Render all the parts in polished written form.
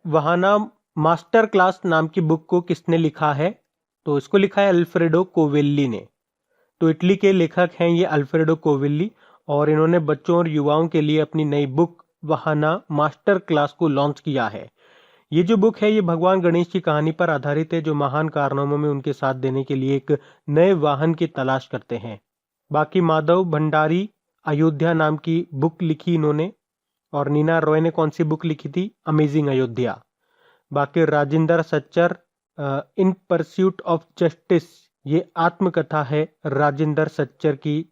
वहाना master class नाम की book को किसने लिखा है? तो इसको लिखा है अल्फ्रेडो कोवेल्ली ने। तो इटली के लेखक हैं ये अल्फ्रेडो कोवेल्ली, और इन्होंने बच्चों और युवाओं के लिए अपनी नई बुक वहाना मास्टर क्लास को लॉन्च किया है। ये जो बुक है ये भगवान गणेश की कहानी पर आधारित है, जो महान कारनामों में उनके साथ देने के लिए एक नए वाहन की तलाश करते हैं। बाकी माधव भंडारी अयोध्या नाम की बुक लिखी इन्होंने, और नीना रॉय ने कौन सी बुक लिखी थी? अमेजिंग अयोध्या। बाकी राजेंद्र सच्चर इन परस्यूट ऑफ जस्टिस, ये आत्मकथा है राजेंद्र सच्चर की,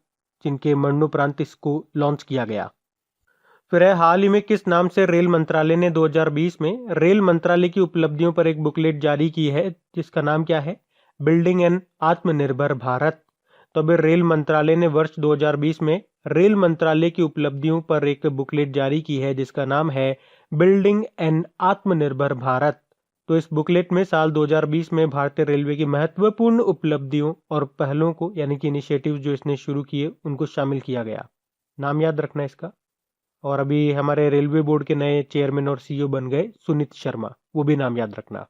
जिनके मरणोपरांत इसको लॉन्च किया गया। फिर है हाल ही में किस नाम से रेल मंत्रालय ने 2020 में रेल मंत्रालय की उपलब्धियों पर एक बुकलेट जारी की है, जिसका नाम क्या है? बिल्डिंग एन आत्मनिर्भर भारत। तो अभी रेल मंत्रालय ने वर्ष 2020 में रेल मंत्रालय की उपलब्धियों पर एक बुकलेट जारी की है, जिसका नाम है बिल्डिंग एन आत्मनिर्भर भारत। तो इस बुकलेट में साल 2020 में भारतीय रेलवे की महत्वपूर्ण उपलब्धियों और पहलों को, यानी कि इनिशिएटिव जो इसने शुरू किए, उनको शामिल किया गया। नाम याद रखना इसका। और अभी हमारे रेलवे बोर्ड के नए चेयरमैन और सीईओ बन गए सुनीत शर्मा, वो भी नाम याद रखना।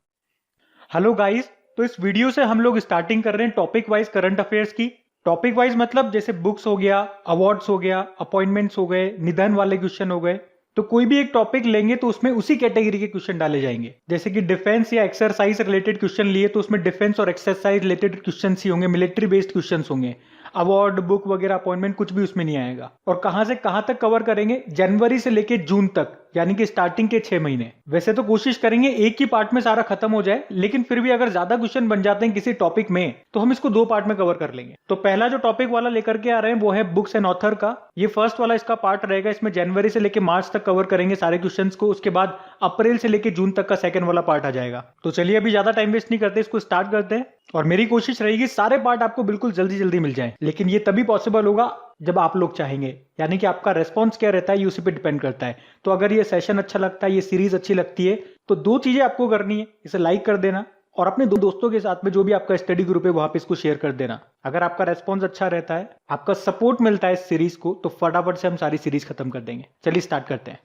हेलो गाइस, तो इस वीडियो से हम लोग स्टार्टिंग कर रहे हैं टॉपिक वाइज करंट अफेयर्स की। टॉपिक वाइज मतलब जैसे बुक्स हो गया, अवार्ड्स हो गया, अपॉइंटमेंट्स हो गए, निधन वाले क्वेश्चन हो गए। तो कोई भी एक टॉपिक लेंगे तो उसमें उसी कैटेगरी के क्वेश्चन डाले जाएंगे। जैसे कि डिफेंस या एक्सरसाइज रिलेटेड क्वेश्चन लिए तो उसमें डिफेंस और एक्सरसाइज रिलेटेड क्वेश्चन ही होंगे, मिलिट्री बेस्ड क्वेश्चन होंगे। अवार्ड, बुक वगैरह, अपॉइंटमेंट कुछ भी उसमें नहीं आएगा। और कहां से कहां तक कवर करेंगे? जनवरी से लेके जून तक, यानी कि स्टार्टिंग के 6 महीने। वैसे तो कोशिश करेंगे एक ही पार्ट में सारा खत्म हो जाए, लेकिन फिर भी अगर ज्यादा क्वेश्चन बन जाते हैं किसी टॉपिक में तो हम इसको 2 पार्ट में कवर कर लेंगे। तो पहला जो टॉपिक वाला लेकर के आ रहे हैं वो है बुक्स एंड ऑथर का। ये फर्स्ट वाला इसका पार्ट रहेगा। इसमें जनवरी से लेके मार्च तक कवर करेंगे सारे क्वेश्चंस को। उसके बाद अप्रैल से लेके जून तक का सेकंड वाला पार्ट आ जाएगा। तो चलिए अभी ज्यादा टाइम वेस्ट नहीं करते, इसको स्टार्ट करते हैं। और मेरी कोशिश रहेगी सारे पार्ट आपको बिल्कुल जल्दी जल्दी मिल जाए, लेकिन ये तभी पॉसिबल होगा जब आप लोग चाहेंगे, यानी कि आपका रेस्पॉन्स क्या रहता है ये उसी पे डिपेंड करता है। तो अगर ये सेशन अच्छा लगता है, ये सीरीज अच्छी लगती है, तो 2 चीजें आपको करनी है। इसे लाइक कर देना और अपने 2 दोस्तों के साथ में जो भी आपका स्टडी ग्रुप है वहां पे इसको शेयर कर देना। अगर आपका रेस्पॉन्स अच्छा रहता है, आपका सपोर्ट मिलता है इस सीरीज को, तो फटाफट से हम सारी सीरीज खत्म कर देंगे। चलिए स्टार्ट करते हैं।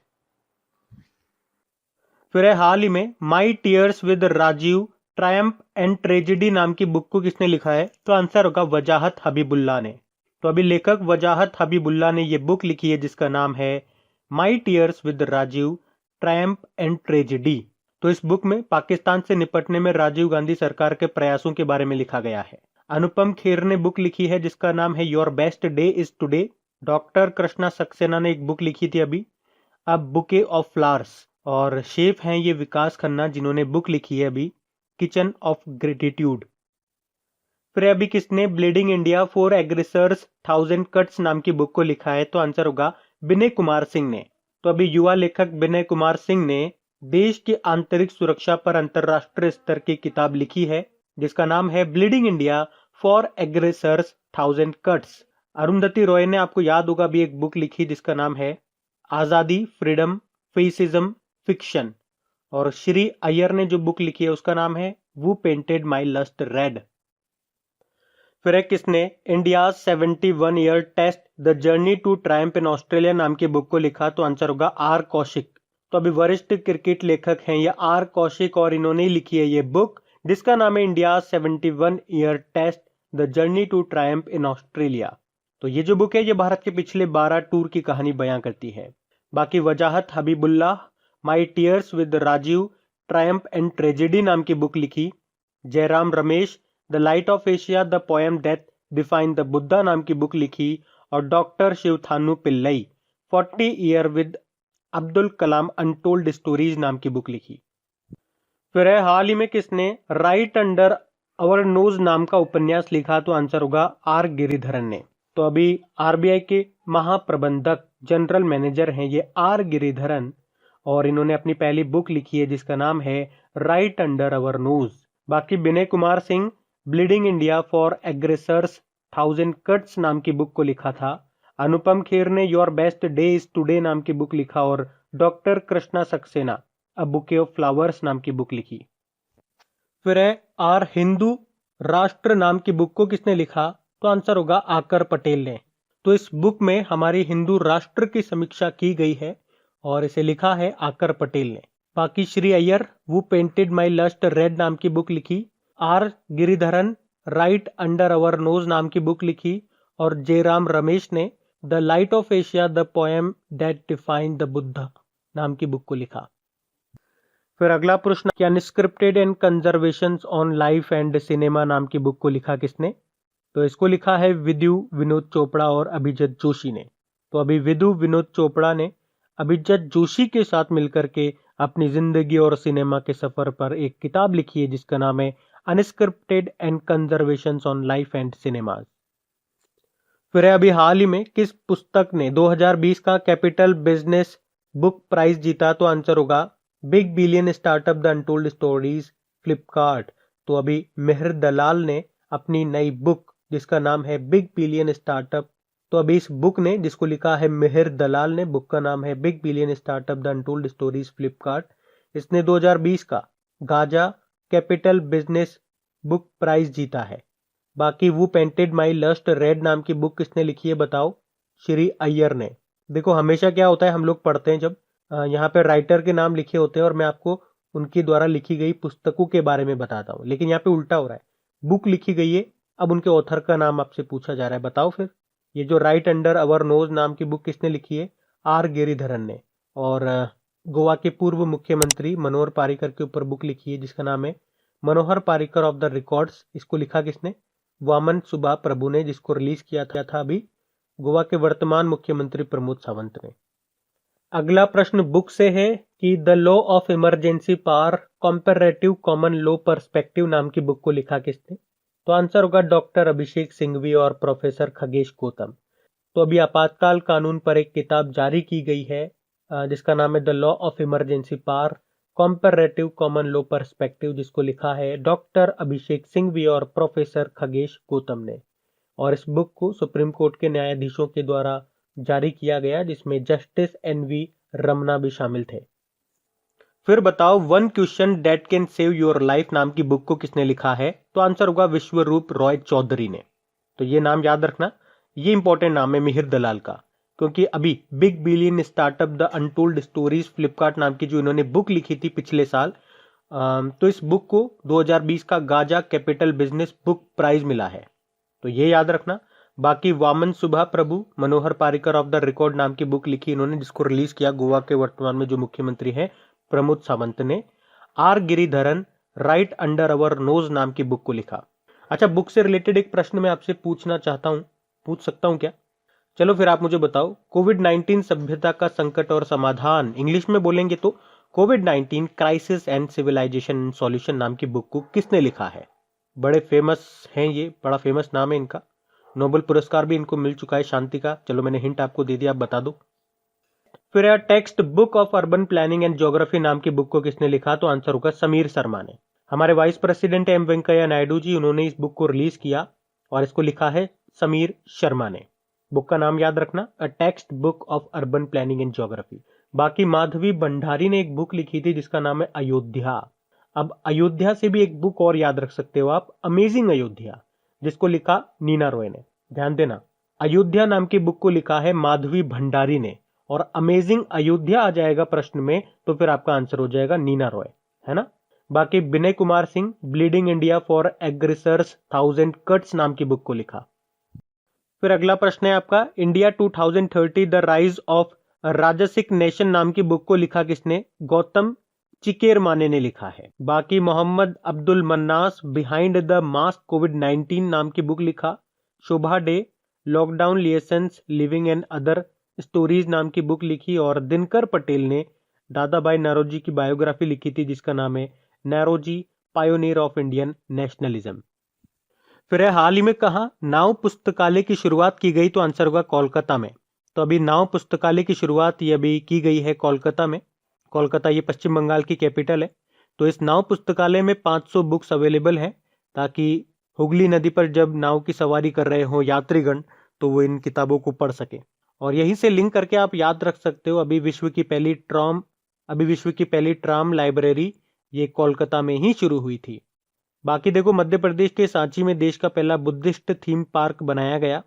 फिर है हाल ही में my tears with Rajiv triumph and tragedy नाम की बुक को किसने लिखा है? तो आंसर होगा वजाहत हबीबुल्ला ने। तो अभी लेखक वजाहत हबीबुल्ला ने ये बुक लिखी है, जिसका नाम है my tears with Rajiv triumph and tragedy. तो इस बुक में पाकिस्तान से निपटने में राजीव गांधी सरकार के प्रयासों के बारे में लिखा गया है। अनुपम खेर ने बुक लिखी है, जिसका नाम है your best day is today. Doctor Krishna Saxena ने एक बुक लिखी थी अभी, अ बुके ऑफ फ्लावर्स। और शेफ हैं ये विकास खन्ना, जिन्होंने बुक लिखी है अभी किचन ऑफ ग्रेटिट्यूड। फिर अभी किसने bleeding India for aggressors 1000 cuts नाम की बुक को लिखा है? तो आंसर होगा विनय कुमार सिंह ने। तो अभी युवा लेखक विनय कुमार सिंह ने देश की आंतरिक सुरक्षा पर अंतरराष्ट्रीय स्तर की किताब लिखी है, जिसका नाम है bleeding India for aggressors 1000 cuts. Arundhati Roy ने, आपको याद होगा, भी एक बुक लिखी जिसका नाम है आजादी, फ्रीडम, फेसिज्म, फिक्शन। और श्री अय्यर ने जो बुक लिखी है उसका नाम है वो पेंटेड माई लस्ट रेड। फिर है किसने India 71 year test the journey to triumph in Australia नाम की बुक को लिखा? तो आंसर होगा आर कौशिक। तो अभी वरिष्ठ क्रिकेट लेखक हैं ये आर कौशिक, और इन्होंने लिखी है ये बुक, जिसका नाम है India 71 year test the journey to triumph in Australia. तो ये जो बुक है ये भारत के पिछले 12 टूर की कहानी बयां करती है। बाकी Wajahat Habibullah my tears with Rajiv triumph and tragedy नाम की बुक लिखी। Jairam Ramesh the light of Asia the poem death define the Buddha नाम की बुक लिखी। और doctor Sivathanu Pillai 40 year with Abdul Kalam untold stories नाम की बुक लिखी। फिर है हाल ही में किसने राइट अंडर अवर नोज नाम का उपन्यास लिखा? तो आंसर होगा आर गिरिधरन ने। तो अभी आरबीआई के महाप्रबंधक जनरल मैनेजर हैं ये आर गिरिधरन, और इन्होंने अपनी पहली बुक लिखी है जिसका नाम है राइट अंडर अवर नोज। बाकी Vinay Kumar Singh bleeding India for aggressors 1000 cuts नाम की बुक को लिखा था। अनुपम खेर ने your best day is today नाम की बुक लिखा। और doctor Krishna Saxena a bouquet of flowers नाम की बुक लिखी। फिर है आर हिंदू राष्ट्र नाम की बुक को किसने लिखा? तो आंसर होगा आकर पटेल ने। तो इस बुक में हमारी हिंदू राष्ट्र की समीक्षा की गई है और इसे लिखा है आकर पटेल ने। बाकी श्री अय्यर वो पेंटेड माई लस्ट रेड नाम की बुक लिखी, R Giridharan right under our nose नाम की बुक लिखी, और जयराम रमेश ने the light of Asia the poem that define the Buddha नाम की बुक को लिखा। फिर अगला प्रश्न, क्या unscripted and conservation on life and cinema नाम की बुक को लिखा किसने? तो इसको लिखा है विदु विनोद चोपड़ा और अभिजीत जोशी ने। तो अभी विदु विनोद चोपड़ा ने अभिजीत जोशी के साथ मिलकर के अपनी जिंदगी और सिनेमा के सफर पर एक किताब लिखी है जिसका नाम है unscripted and conservation on life and cinemas. फिर अभी हाल ही में किस पुस्तक ने 2020 का कैपिटल बिजनेस बुक प्राइज जीता? तो आंसर होगा big billion startup the untold stories Flipkart. तो अभी मिहिर दलाल ने अपनी नई बुक जिसका नाम है बिग बिलियन स्टार्टअप, तो अभी इस बुक ने जिसको लिखा है मिहिर दलाल ने, बुक का नाम है big billion startup the untold stories Flipkart, इसने 2020 का Gaja capital business book prize जीता है। बाकी वो पेंटेड माई लस्ट रेड नाम की बुक किसने लिखी है बताओ? श्री अय्यर ने। देखो हमेशा क्या होता है, हम लोग पढ़ते हैं जब यहाँ पे राइटर के नाम लिखे होते हैं और मैं आपको उनके द्वारा लिखी गई पुस्तकों के बारे में बताता हूँ, लेकिन यहाँ पे उल्टा हो रहा है, बुक लिखी गई है, अब उनके ऑथर का नाम आपसे पूछा जा रहा है, बताओ फिर। ये जो राइट अंडर अवर नोज नाम की बुक किसने लिखी है? आर गिरिधरन ने। और गोवा के पूर्व मुख्यमंत्री मनोहर पारिकर के ऊपर बुक लिखी है जिसका नाम है Manohar Parrikar off the records. इसको लिखा किसने? वामन सुबा प्रभु ने, जिसको रिलीज किया था अभी गोवा के वर्तमान मुख्यमंत्री प्रमोद सावंत ने। अगला प्रश्न बुक से है कि the law of emergency power comparative common law perspective नाम की बुक को लिखा किसने? तो आंसर होगा डॉक्टर अभिषेक सिंघवी और प्रोफेसर खगेश गौतम। तो अभी आपातकाल कानून पर एक किताब जारी की गई है जिसका नाम है the law of emergency power comparative common law perspective, जिसको लिखा है डॉक्टर अभिषेक सिंघवी और प्रोफेसर खगेश गौतम ने। और इस बुक को सुप्रीम कोर्ट के न्यायाधीशों के द्वारा जारी किया गया जिसमें जस्टिस एनवी रमना भी शामिल थे। फिर बताओ one question that can save your life नाम की बुक को किसने लिखा है? तो आंसर होगा विश्वरूप रॉय चौधरी ने। तो ये नाम याद रखना, ये इंपॉर्टेंट नाम है मिहिर दलाल का, क्योंकि अभी big billion startup the untold stories Flipkart नाम की जो इन्होंने बुक लिखी थी पिछले साल, तो इस बुक को 2020 का Gaja capital business book prize मिला है, तो ये याद रखना। बाकी Vaman Subha Prabhu Manohar Parrikar off the record नाम की बुक लिखी इन्होंने, जिसको रिलीज किया गोवा के वर्तमान में जो मुख्यमंत्री है प्रमोद सावंत ने। R Giridharan right under our nose नाम की बुक को लिखा। अच्छा, बुक से रिलेटेड एक प्रश्न मैं आपसे पूछना चाहता हूं, पूछ सकता हूं क्या? चलो फिर आप मुझे बताओ, कोविड-19 सभ्यता का संकट और समाधान, इंग्लिश में बोलेंगे तो कोविड-19 क्राइसिस एंड सिविलाइजेशन सॉल्यूशन नाम की बुक को किसने लिखा है? बड़े फेमस हैं ये, बड़ा फेमस नाम है इनका, नोबेल पुरस्कार भी इनको मिल चुका है शांति का। चलो मैंने हिंट आपको दे दिया, आप बता दो। फिर यार text book of urban planning and geography नाम की बुक को किसने लिखा? तो आंसर होगा समीर शर्मा ने। हमारे vice president M Venkaiah Naidu ji, उन्होंने इस बुक को रिलीज किया और इसको लिखा है समीर शर्मा ने। बुक का नाम याद रखना, अ text book of urban planning and geography. बाकी माधवी भंडारी ने एक बुक लिखी थी जिसका नाम है अयोध्या। अब अयोध्या से भी एक बुक और याद रख सकते हो आप, अमेजिंग अयोध्या, जिसको लिखा नीना रॉय ने। ध्यान देना, अयोध्या नाम की बुक को लिखा है माधवी भंडारी ने, और अमेजिंग अयोध्या आ जाएगा प्रश्न में तो फिर आपका आंसर हो जाएगा नीना रॉय, है ना। बाकी Vinay Kumar Singh bleeding India for aggressors 1000 cuts नाम की बुक को लिखा। फिर अगला प्रश्न है आपका, India 2030 the rise of rajasic nation नाम की बुक को लिखा किसने? गौतम चिकेरमाने ने लिखा है। बाकी Mohammed Abdul Mannas behind the mask कोविड-19 नाम की बुक लिखा। Shobha De lockdown liaisons living and other stories नाम की बुक लिखी। और दिनकर पटेल ने दादा भाई नौरोजी की बायोग्राफी लिखी थी जिसका नाम है Naoroji pioneer of Indian nationalism. फिर हाल ही में कहा नाव पुस्तकालय की शुरुआत की गई? तो आंसर होगा कोलकाता में। तो अभी नाव पुस्तकालय की शुरुआत ये अभी की गई है कोलकाता में। कोलकाता ये पश्चिम बंगाल की कैपिटल है। तो इस नाव पुस्तकालय में 500 बुक्स अवेलेबल हैं ताकि हुगली नदी पर जब नाव की सवारी कर रहे हो यात्रीगण तो वो इन किताबों को पढ़ सके। और यहीं से लिंक करके आप याद रख सकते हो, अभी विश्व की पहली ट्राम लाइब्रेरी ये कोलकाता में ही शुरू हुई थी। बाकी देखो, मध्य प्रदेश के सांची में देश का पहला बुद्धिस्ट थीम पार्क बनाया गया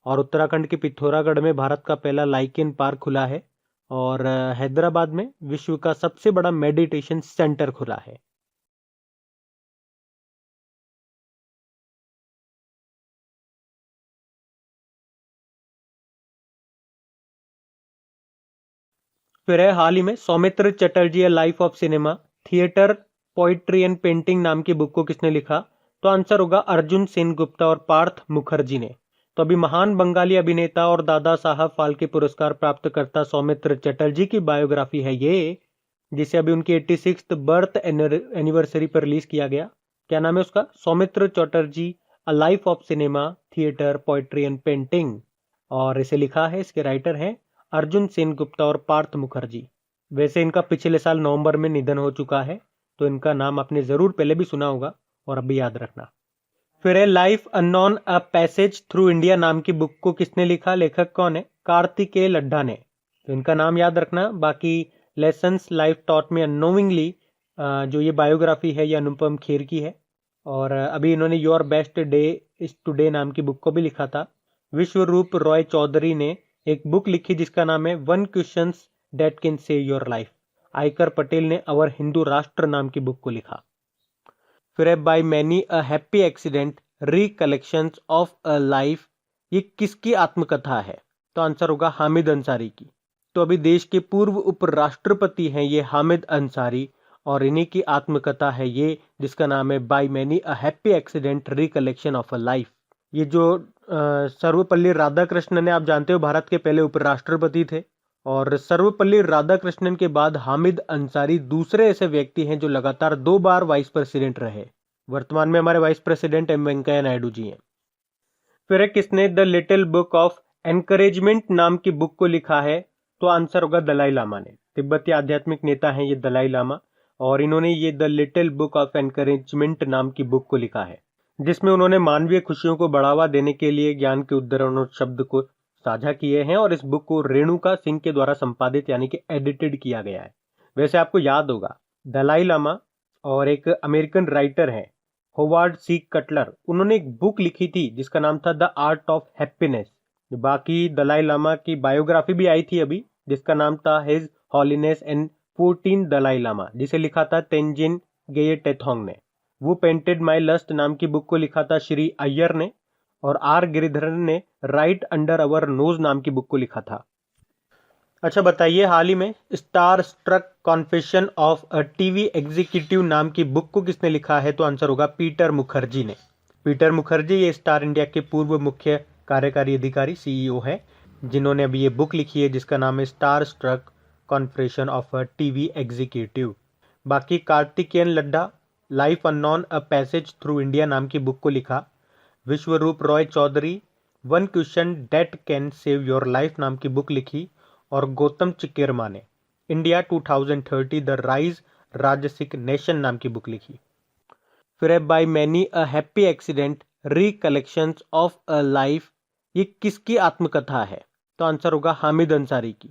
और उत्तराखंड के पिथौरागढ़ में भारत का पहला लाइकेन पार्क खुला है। और हैदराबाद में विश्व का सबसे बड़ा मेडिटेशन सेंटर खुला है। फिर है हाल ही में Soumitra Chatterjee life of cinema theatre poetry and painting नाम की बुक को किसने लिखा? तो आंसर होगा अर्जुन सेनगुप्ता और पार्थ मुखर्जी ने। तो अभी महान बंगाली अभिनेता और दादा साहब फाल्के पुरस्कार प्राप्त करता सौमित्र चटर्जी की बायोग्राफी है ये, जिसे अभी उनकी 86th बर्थ एनिवर्सरी पर रिलीज किया गया। क्या नाम है उसका? Soumitra Chatterjee a life of cinema theatre poetry and painting. और इसे लिखा है, इसके राइटर हैं अर्जुन सेनगुप्ता और पार्थ मुखर्जी। वैसे इनका पिछले साल नवंबर में निधन हो चुका है, तो इनका नाम आपने जरूर पहले भी सुना होगा और अभी याद रखना। फिर है life unknown a passage through India नाम की बुक को किसने लिखा? लेखक कौन है? कार्तिकेय लड्ढा ने। तो इनका नाम याद रखना। बाकी lessons life taught me unknowingly जो ये बायोग्राफी है ये अनुपम खेर की है। और अभी इन्होंने your best day is today नाम की बुक को भी लिखा था। विश्वरूप रॉय चौधरी ने एक बुक लिखी जिसका नाम है one questions that can save your life. आयकर पटेल ने अवर हिंदू राष्ट्र नाम की बुक को लिखा। फिर है by many a happy accident recollections of a life, ये किसकी आत्मकथा है? तो आंसर होगा हामिद अंसारी की। तो अभी देश के पूर्व उपराष्ट्रपति हैं ये हामिद अंसारी, और इन्हीं की आत्मकथा है ये जिसका नाम है by many a happy accident recollection of a life. ये जो सर्वपल्ली राधाकृष्णन ने, आप जानते हो भारत के पहले उपराष्ट्रपति थे, और सर्वपल्ली राधाकृष्णन के बाद हामिद अंसारी दूसरे ऐसे व्यक्ति हैं जो लगातार 2 बार वाइस प्रेसिडेंट रहे। वर्तमान में हमारे vice president M Venkaiah Naidu ji हैं। फिर है किसने the little book of encouragement नाम की बुक को लिखा है? तो आंसर होगा दलाई लामा ने। तिब्बती आध्यात्मिक नेता हैं ये दलाई लामा, और इन्होंने ये the little book of encouragement नाम की बुक को लिखा है, जिसमें उन्होंने मानवीय खुशियों को बढ़ावा देने के लिए ज्ञान के उद्धरण और शब्द को साझा किए हैं। और इस बुक को रेणुका सिंह के द्वारा संपादित यानी कि एडिटेड किया गया है। वैसे आपको याद होगा दलाई लामा और एक अमेरिकन राइटर हैं होवार्ड सी कटलर, उन्होंने एक बुक लिखी थी जिसका नाम था द आर्ट ऑफ हैप्पीनेस। बाकी दलाई लामा की बायोग्राफी भी आई थी अभी, जिसका नाम था हिज हॉलीनेस एंड 14 दलाई लामा, जिसे लिखा था तेंजिन गेये टेथोंग ने। वो पेंटेड माई लस्ट नाम की बुक को लिखा था श्री अय्यर ने, और आर गिरिधरन ने राइट अंडर अवर नोज नाम की बुक को लिखा था। अच्छा बताइए, हाल ही में star struck confession of a TV executive नाम की बुक को किसने लिखा है? तो आंसर होगा पीटर मुखर्जी ने। पीटर मुखर्जी ये स्टार इंडिया के पूर्व मुख्य कार्यकारी अधिकारी सीईओ है, जिन्होंने अभी ये बुक लिखी है जिसका नाम है star struck confession of a TV executive. बाकी Karthikeyan Laddha life unknown a passage through India नाम की बुक को लिखा। Vishwaroop Roy Chowdhury one question that can save your life नाम की बुक लिखी। और गौतम चिकेरमा ने India 2030 the rise rajasic nation नाम की बुक लिखी। फिर है by many a happy accident recollections of a life, ये किसकी आत्मकथा है? तो आंसर होगा हामिद अंसारी की।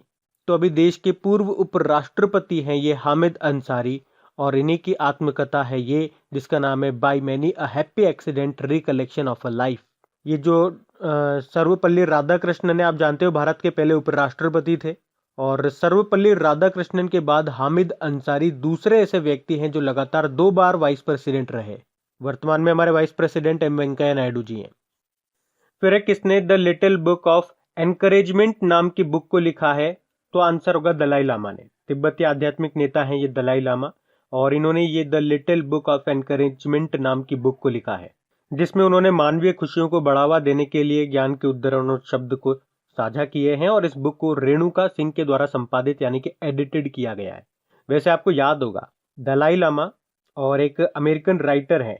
तो अभी देश के पूर्व उपराष्ट्रपति हैं ये हामिद अंसारी, और इन्हीं की आत्मकथा है ये जिसका नाम है by many a happy accident recollection of a life. ये जो सर्वपल्ली राधाकृष्णन ने, आप जानते हो भारत के पहले उपराष्ट्रपति थे, और सर्वपल्ली राधाकृष्णन के बाद हामिद अंसारी दूसरे ऐसे व्यक्ति हैं जो लगातार 2 बार वाइस प्रेसिडेंट रहे। वर्तमान में हमारे vice president M Venkaiah Naidu ji हैं। फिर है किसने the little book of encouragement नाम की बुक को लिखा है? तो आंसर होगा दलाई लामा ने। तिब्बती आध्यात्मिक नेता हैं ये दलाई लामा, और इन्होंने ये the little book of encouragement नाम की बुक को लिखा है, जिसमें उन्होंने मानवीय खुशियों को बढ़ावा देने के लिए ज्ञान के उद्धरण और शब्द को साझा किए हैं। और इस बुक को रेणुका सिंह के द्वारा संपादित यानी कि एडिटेड किया गया है। वैसे आपको याद होगा दलाई लामा और एक अमेरिकन राइटर हैं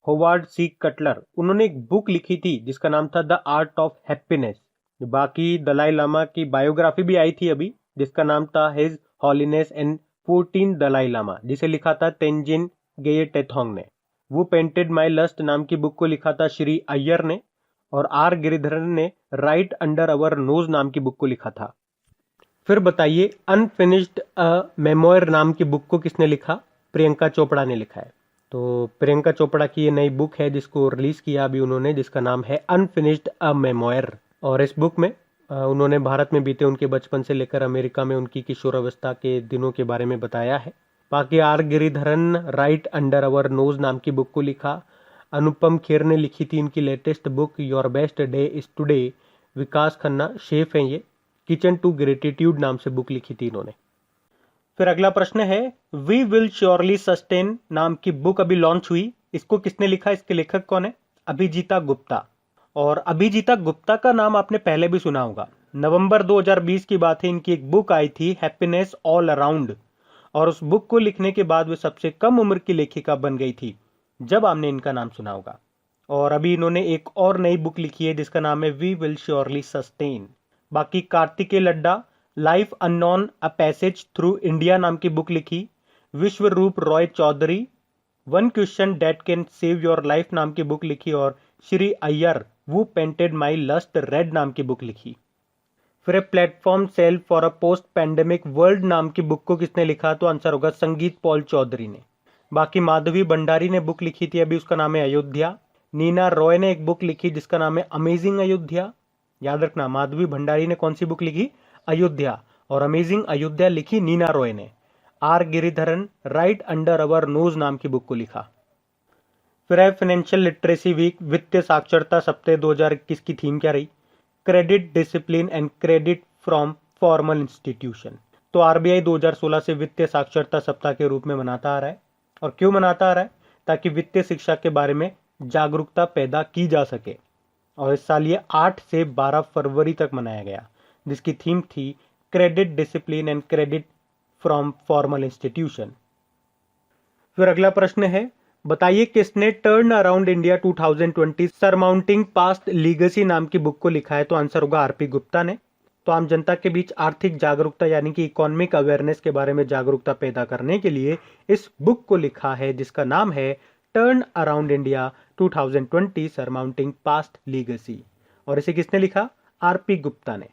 होवार्ड सी कटलर, उन्होंने एक बुक लिखी थी जिसका नाम था द आर्ट ऑफ हैप्पीनेस। बाकी दलाई लामा की बायोग्राफी भी आई थी अभी, जिसका नाम था हिज हॉलीनेस एंड 14 दलाई लामा, जिसे लिखा था तेंजिन गेये टेथोंग ने। वो पेंटेड माई लस्ट नाम की बुक को लिखा था श्री अय्यर ने, और आर गिरिधरन ने राइट अंडर अवर नोज नाम की बुक को लिखा था। फिर बताइए, अनफिनिश्ड अ मेमोयर नाम की बुक को किसने लिखा? प्रियंका चोपड़ा ने लिखा है। तो प्रियंका चोपड़ा की ये नई बुक है जिसको रिलीज किया अभी उन्होंने, जिसका नाम है अनफिनिश्ड अ मेमोयर। और इस बुक में उन्होंने भारत में बीते उनके बचपन से लेकर अमेरिका में उनकी किशोरावस्था के दिनों के बारे में बताया है। बाकी R Giridharan right under our nose नाम की बुक को लिखा। अनुपम खेर ने लिखी थी इनकी latest book your best day is today. Vikas Khanna chef हैं ये। किचन टू ग्रेटिट्यूड नाम से बुक लिखी थी इन्होंने। फिर अगला प्रश्न है वी विल श्योरली सस्टेन नाम की बुक अभी लॉन्च हुई, इसको किसने लिखा, इसके लेखक कौन है? अभिजीता गुप्ता। और अभिजीता गुप्ता का नाम आपने पहले भी सुना होगा। नवंबर 2020 की बात है, इनकी एक बुक आई थी हैप्पीनेस ऑल अराउंड, और उस बुक को लिखने के बाद वे सबसे कम उम्र की लेखिका बन गई थी जब आपने इनका नाम सुना होगा। और अभी इन्होंने एक और नई बुक लिखी है जिसका नाम है वी विल श्योरली सस्टेन। बाकी Kartikeya Laddha life unknown a passage through India नाम की बुक लिखी। Vishwaroop Roy Chowdhury one question that can save your life नाम की बुक लिखी। और श्री अय्यर वो पेंटेड माई लस्ट रेड नाम की बुक लिखी। फिर platform sale for a post pandemic world नाम की बुक को किसने लिखा? तो आंसर होगा संगीत पॉल चौधरी ने। बाकी माधवी भंडारी ने बुक लिखी थी, अभी उसका नाम है अयोध्या। नीना रॉय ने एक बुक लिखी जिसका नाम है अमेजिंग अयोध्या। याद रखना, माधवी भंडारी ने कौन सी बुक लिखी? अयोध्या। और अमेजिंग अयोध्या लिखी नीना रॉय ने। R Giridharan right under our nose नाम की बुक को लिखा। फिर है फाइनेंशियल लिटरेसी वीक, वित्तीय साक्षरता सप्ताह 2021 की थीम क्या रही? Credit discipline and credit from formal institution. तो आरबीआई 2016 से वित्तीय साक्षरता सप्ताह के रूप में मनाता आ रहा है। और क्यों मनाता आ रहा है? ताकि वित्तीय शिक्षा के बारे में जागरूकता पैदा की जा सके। और इस साल ये 8 से 12 फरवरी तक मनाया गया, जिसकी थीम थी credit discipline and credit from formal institution. फिर अगला प्रश्न है बताइए किसने turn around India 2020 surmounting past legacy नाम की बुक को लिखा है? तो आंसर होगा आरपी गुप्ता ने। तो आम जनता के बीच आर्थिक जागरूकता यानी कि इकोनॉमिक अवेयरनेस के बारे में जागरूकता पैदा करने के लिए इस बुक को लिखा है जिसका नाम है turn around India 2020 surmounting past legacy. और इसे किसने लिखा? आरपी गुप्ता ने।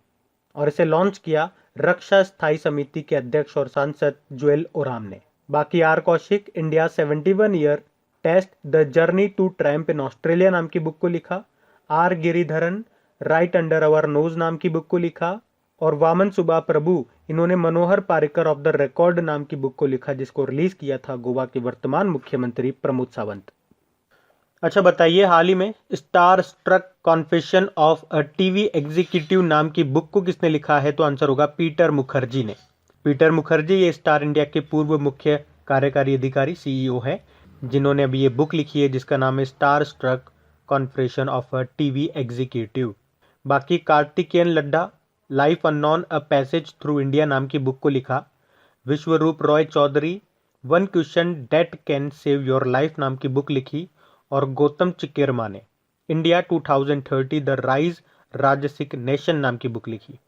और इसे लॉन्च किया रक्षा स्थायी समिति के अध्यक्ष और सांसद जुएल ओराम ने। बाकी R Kaushik India 71 year test the journey to triumph in Australia नाम की बुक को लिखा। R Giridharan right under our nose नाम की बुक को लिखा। और वामन सुबा प्रभु इन्होंने मनोहर पारिकर ऑफ द रिकॉर्ड नाम की बुक को लिखा जिसको रिलीज किया था गोवा के वर्तमान मुख्यमंत्री प्रमोद सावंत। अच्छा बताइए हाल ही में star struck confession of a TV executive नाम की बुक को किसने लिखा है? तो आंसर होगा पीटर मुखर्जी ने। पीटर मुखर्जी ये स्टार इंडिया के पूर्व मुख्य कार्यकारी अधिकारी सीईओ है जिन्होंने अभी ये बुक लिखी है जिसका नाम है star struck confession of a TV executive. बाकी Karthikeyan Laddha life unknown a passage through India नाम की बुक को लिखा। Vishwaroop Roy Chowdhury one question that can save your life नाम की बुक लिखी। और गौतम चिकेरमा ने India 2030 the rise rajasic nation नाम की बुक लिखी।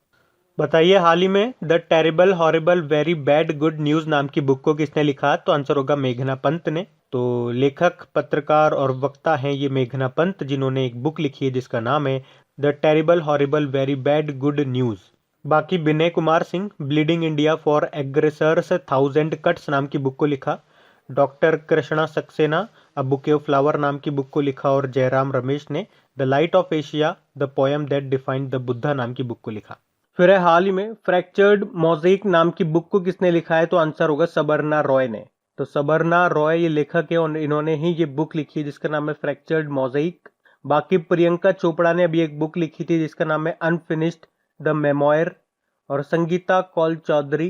बताइए हाल ही में the terrible horrible very bad good news नाम की बुक को किसने लिखा? तो आंसर होगा मेघना पंत ने। तो लेखक पत्रकार और वक्ता हैं ये मेघना पंत जिन्होंने एक बुक लिखी है जिसका नाम है the terrible horrible very bad good news. बाकी Vinay Kumar Singh bleeding India for aggressors 1000 cuts नाम की बुक को लिखा। Doctor Krishna Saxena a bouquet of flower नाम की बुक को लिखा। और जयराम रमेश ने the light of Asia the poem that defined the Buddha नाम की बुक को लिखा। फिर है हाल ही में फ्रैक्चर्ड मोज़ेक नाम की बुक को किसने लिखा है? तो आंसर होगा सबरना रॉय ने। तो सबरना रॉय ये लेखक है और इन्होंने ही ये बुक लिखी जिसका नाम है फ्रैक्चर्ड मोज़ेक। बाकी प्रियंका चोपड़ा ने अभी एक बुक लिखी थी जिसका नाम है अनफिनिश्ड द मेमोयर। और Sangeeta Kaul Chaudhary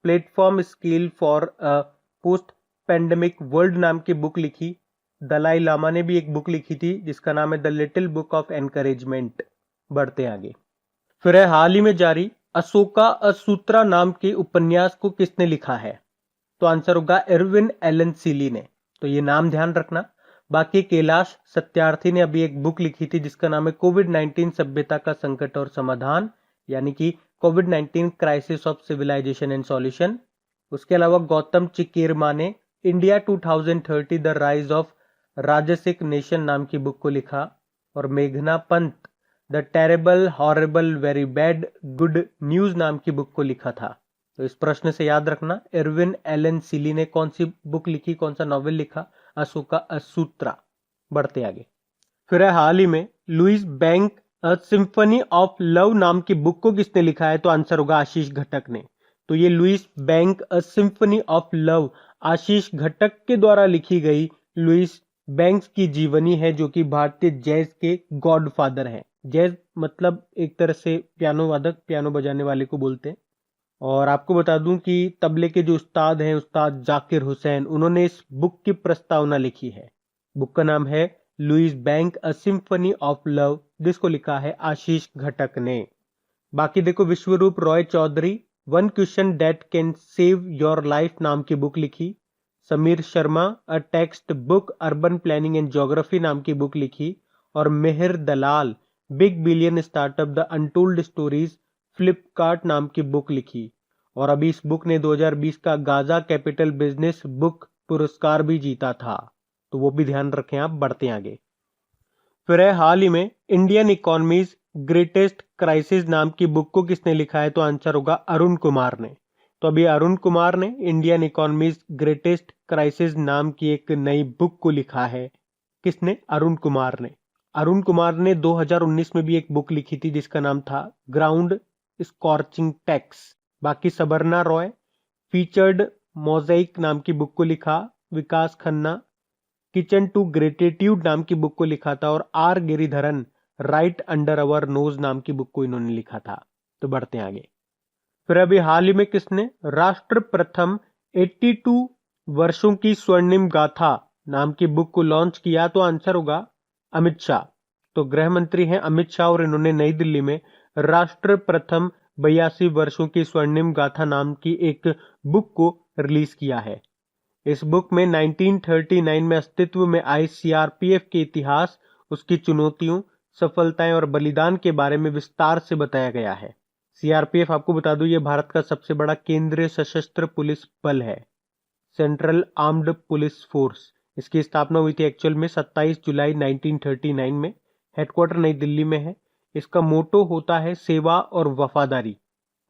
platform skill for a post pandemic world नाम की बुक लिखी। दलाई लामा ने भी एक बुक लिखी थी जिसका नाम है the little book of encouragement. बढ़ते आगे। फिर है हाल ही में जारी अशोका असूत्रा नाम के उपन्यास को किसने लिखा है? तो आंसर होगा एरविन एलन सीली ने। तो ये नाम ध्यान रखना। बाकी कैलाश सत्यार्थी ने अभी एक बुक लिखी थी जिसका नाम है कोविड-19 सभ्यता का संकट और समाधान यानी कि कोविड-19 crisis of civilisation and solution. उसके अलावा गौतम चिकेरमा ने India 2030 the rise of rajasic nation नाम की बुक को लिखा। और मेघना Pant the terrible horrible very bad good news नाम की बुक को लिखा था। तो इस प्रश्न से याद रखना एरविन एलन सीली ने कौन सी बुक लिखी, कौन सा नॉवेल लिखा? अशोका असूत्रा। बढ़ते आगे। फिर है हाल ही में Louis bank a symphony of love नाम की बुक को किसने लिखा है? तो आंसर होगा आशीष घटक ने। तो ये Louis bank a symphony of love Ashish Ghatak के द्वारा लिखी गई लुइस बैंक्स की जीवनी है, जो कि भारतीय जैज के गॉडफादर हैं। जैज मतलब एक तरह से पियानो वादक, पियानो बजाने वाले को बोलते हैं। और आपको बता दूं कि तबले के जो उस्ताद हैं, उस्ताद जाकिर हुसैन, उन्होंने इस बुक की प्रस्तावना लिखी है। बुक का नाम है Louis bank a symphony of love, जिसको लिखा है आशीष घटक ने। बाकी देखो, Vishwaroop Roy Chowdhury one question that can save your life नाम की बुक लिखी। Sameer Sharma a text book urban planning and geography नाम की बुक लिखी। और Meher Dalal big billion startup the untold stories Flipkart नाम की बुक लिखी। और अभी इस बुक ने 2020 का गाजा कैपिटल बिजनेस बुक पुरस्कार भी जीता था, तो वो भी ध्यान रखें आप। बढ़ते हैं आगे। फिर है हाल ही में इंडियन इकोनॉमीज ग्रेटेस्ट क्राइसिस नाम की बुक को किसने लिखा है? तो आंसर होगा अरुण कुमार ने। तो अभी अरुण कुमार ने इंडियन इकोनॉमीज ग्रेटेस्ट क्राइसिस नाम की एक नई बुक को लिखा है। किसने? अरुण कुमार ने। अरुण कुमार ने 2019 में भी एक बुक लिखी थी जिसका नाम था ग्राउंड स्कॉर्चिंग टैक्स। बाकी सबरना रॉय फीचर्ड मोज़ेक नाम की बुक को लिखा। Vikas Khanna kitchen to gratitude नाम की बुक को लिखा था। और R Giridharan right under our nose नाम की बुक को इन्होंने लिखा था। तो बढ़ते हैं आगे। फिर अभी हाल ही में किसने राष्ट्र प्रथम 82 वर्षों की स्वर्णिम गाथा नाम की बुक को लॉन्च किया? तो आंसर होगा अमित शाह। तो गृह मंत्री हैं अमित शाह, और इन्होंने नई दिल्ली में राष्ट्र प्रथम 82 वर्षों की स्वर्णिम गाथा नाम की एक बुक को रिलीज किया है। इस बुक में 1939 में अस्तित्व में आई सीआरपीएफ के इतिहास, उसकी चुनौतियों, सफलताएं और बलिदान के बारे में विस्तार से बताया गया है। सीआरपीएफ आपको बता दूं, ये भारत का सबसे बड़ा केंद्रीय सशस्त्र पुलिस बल है, सेंट्रल आर्म्ड पुलिस फोर्स। इसकी स्थापना हुई थी एक्चुअल में 27 जुलाई 1939 में। हेडक्वार्टर नई दिल्ली में है। इसका मोटो होता है सेवा और वफादारी।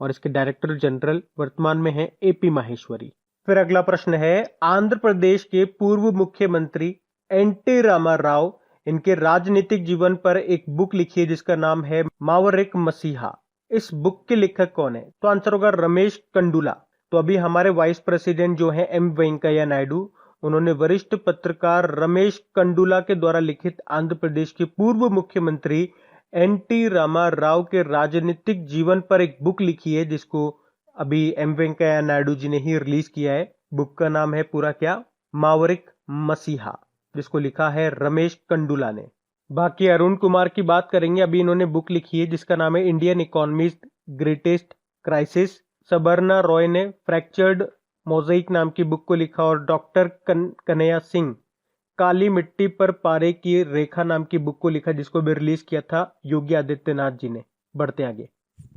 और इसके डायरेक्टर जनरल वर्तमान में है एपी माहेश्वरी। फिर अगला प्रश्न है, आंध्र प्रदेश के पूर्व मुख्यमंत्री एनटी रामा राव, इनके राजनीतिक जीवन पर एक बुक लिखी है जिसका नाम है मावरिक मसीहा। इस बुक के लेखक कौन है? तो आंसर होगा रमेश कंडूला। तो अभी हमारे वाइस प्रेसिडेंट जो है एम वेंकैया नायडू, उन्होंने वरिष्ठ पत्रकार रमेश कंडूला के द्वारा लिखित आंध्र प्रदेश के पूर्व मुख्यमंत्री एनटी रामा राव के राजनीतिक जीवन पर एक बुक लिखी है, जिसको अभी एम वेंकैया नायडू जी ने ही रिलीज किया है। बुक का नाम है पूरा क्या? मावरिक मसीहा, जिसको लिखा है रमेश कंडूला ने। बाकी अरुण कुमार की बात करेंगे। अभी इन्होंने बुक लिखी है जिसका नाम है Indian economies greatest crisis. Sabarna Roy ने फ्रैक्चर्ड मोज़ेक नाम की बुक को लिखा। और डॉक्टर कन्हैया सिंह काली मिट्टी पर पारे की रेखा नाम की बुक को लिखा, जिसको भी रिलीज किया था योगी आदित्यनाथ जी ने। बढ़ते आगे।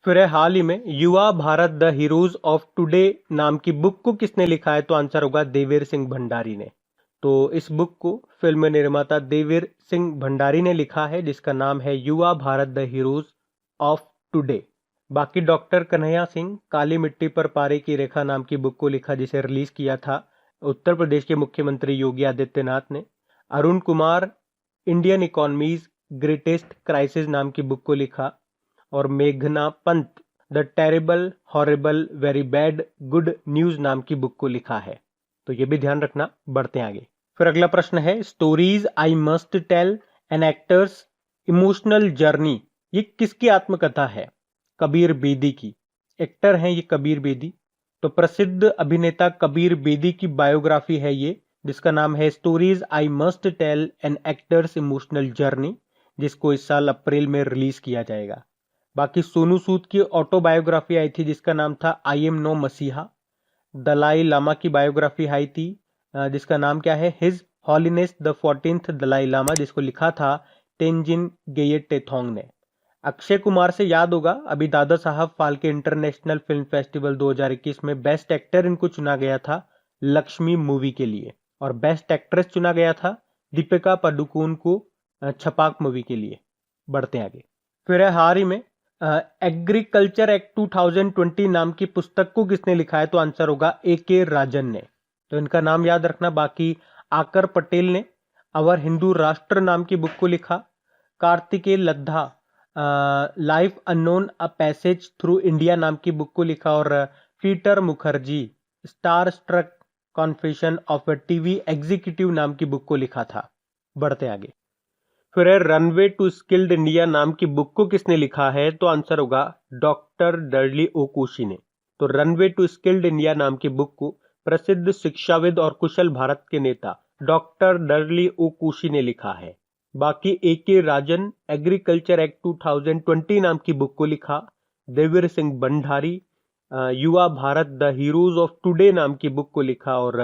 फिर है हाल ही में युवा Bharat the heroes of today नाम की बुक को किसने लिखा है? तो आंसर होगा देवेर सिंह भंडारी ने। तो इस बुक को फिल्म निर्माता देवेर सिंह भंडारी ने लिखा है, जिसका नाम है युवा Bharat the heroes of today. बाकी डॉक्टर कन्हैया सिंह काली मिट्टी पर पारे की रेखा नाम की बुक को लिखा, जिसे रिलीज किया था उत्तर प्रदेश के मुख्यमंत्री योगी आदित्यनाथ ने। Arun Kumar Indian economies greatest crisis नाम की बुक को लिखा। और मेघना Pant the terrible horrible very bad good news नाम की बुक को लिखा है। तो ये भी ध्यान रखना। बढ़ते हैं आगे। फिर अगला प्रश्न है, stories I must tell an actor's emotional journey, ये किसकी आत्मकथा है? कबीर बेदी की। एक्टर हैं ये कबीर बेदी। तो प्रसिद्ध अभिनेता कबीर बेदी की बायोग्राफी है ये, जिसका नाम है stories I must tell an actor's emotional journey, जिसको इस साल अप्रैल में रिलीज किया जाएगा। बाकी सोनू सूद की ऑटोबायोग्राफी आई थी जिसका नाम था आई एम नो मसीहा। दलाई लामा की बायोग्राफी आई थी जिसका नाम क्या है? His holiness the 14th Dalai Lama, जिसको लिखा था तेंजिन गेये टेथोंग ने। अक्षय कुमार से याद होगा, अभी Dada Saheb Phalke international film festival 2021 में बेस्ट एक्टर इनको चुना गया था लक्ष्मी मूवी के लिए। और बेस्ट एक्ट्रेस चुना गया था दीपिका पादुकोण को छपाक मूवी के लिए। बढ़ते आगे। फिर है हाल ही में एग्रीकल्चर एक्ट 2020 नाम की पुस्तक को किसने लिखा है? तो आंसर होगा AK राजन ने। तो इनका नाम याद रखना। बाकी आकर पटेल ने अवर हिंदू राष्ट्र नाम की बुक को लिखा। Kartikeya Laddha life unknown a passage through India नाम की बुक को लिखा। और Peter Mukerjea star struck confession of a TV executive नाम की बुक को लिखा था। बढ़ते आगे। फिर है रनवे टू स्किल्ड इंडिया नाम की बुक को किसने लिखा है? तो आंसर होगा डॉक्टर डर्ली ओकुशी ने। तो रनवे टू स्किल्ड इंडिया नाम की बुक को प्रसिद्ध शिक्षाविद और कुशल भारत के नेता डॉक्टर डर्ली ओकुशी ने लिखा है। बाकी A.K. राजन एग्रीकल्चर एक्ट 2020 नाम की बुक को लिखा। देवीर Singh Bhandari Yuva Bharat the heroes of today नाम की बुक को लिखा। और